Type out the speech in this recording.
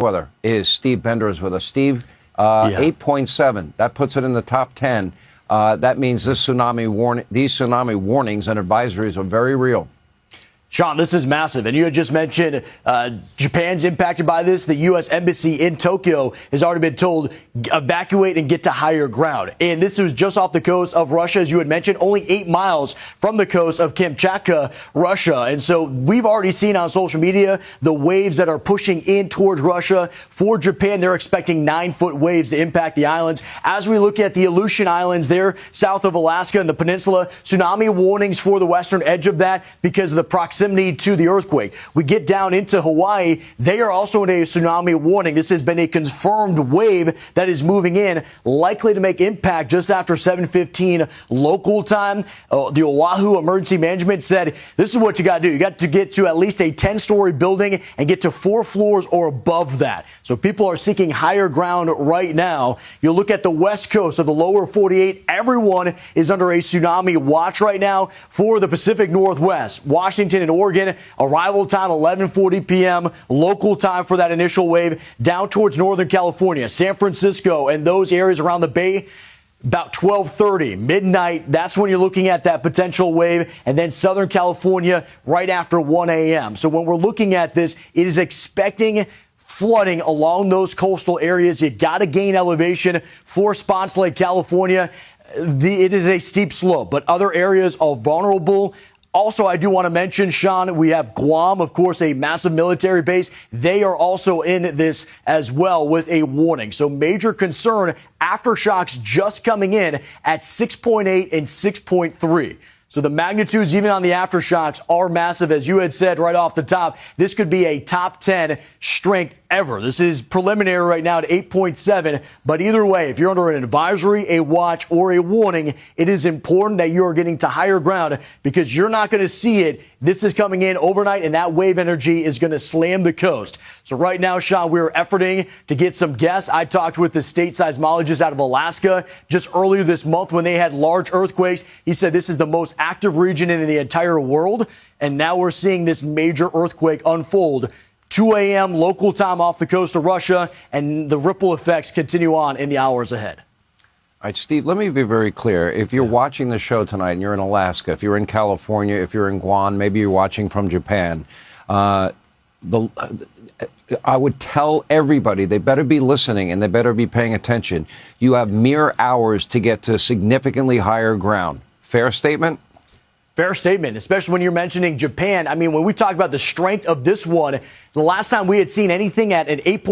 weather is Steve Bender is with us. Steve, 8.7. That puts it in the top 10. That means these tsunami warnings and advisories are very real. Sean, this is massive. And you had just mentioned Japan's impacted by this. The U.S. Embassy in Tokyo has already been told evacuate and get to higher ground. And this was just off the coast of Russia, as you had mentioned, only 8 miles from the coast of Kamchatka, Russia. And so we've already seen on social media the waves that are pushing in towards Russia. For Japan, they're expecting 9-foot waves to impact the islands. As we look at the Aleutian Islands there, south of Alaska and the peninsula, tsunami warnings for the western edge of that because of the proximity to the earthquake. We get down into Hawaii. They are also in a tsunami warning. This has been a confirmed wave that is moving in, likely to make impact just after 7:15 local time. The Oahu Emergency Management said this is what you got to do. You got to get to at least a 10-story building and get to 4 floors or above that. So people are seeking higher ground right now. You look at the west coast of the lower 48. Everyone is under a tsunami watch right now for the Pacific Northwest. Washington and Oregon, arrival time 11:40 p.m. local time for that initial wave, down towards Northern California, San Francisco, and those areas around the Bay. About 12:30, midnight, that's when you're looking at that potential wave, and then Southern California right after 1 a.m. So when we're looking at this, it is expecting flooding along those coastal areas. You got to gain elevation for spots like California. It is a steep slope, but other areas are vulnerable. Also, I do want to mention, Sean, we have Guam, of course, a massive military base. They are also in this as well with a warning. So major concern, aftershocks just coming in at 6.8 and 6.3. So the magnitudes, even on the aftershocks, are massive. As you had said right off the top, this could be a top 10 strength ever. This is preliminary right now at 8.7. But either way, if you're under an advisory, a watch, or a warning, it is important that you are getting to higher ground because you're not going to see it. This is coming in overnight, and that wave energy is going to slam the coast. So right now, Sean, we're efforting to get some guests. I talked with the state seismologist out of Alaska just earlier this month when they had large earthquakes. He said this is the most active region in the entire world, and now we're seeing this major earthquake unfold. 2 a.m. local time off the coast of Russia, and the ripple effects continue on in the hours ahead. All right, Steve, let me be very clear. If you're watching the show tonight and you're in Alaska, if you're in California, if you're in Guam, maybe you're watching from Japan, I would tell everybody they better be listening and they better be paying attention. You have mere hours to get to significantly higher ground. Fair statement? Fair statement, especially when you're mentioning Japan. I mean, when we talk about the strength of this one, the last time we had seen anything at an 8.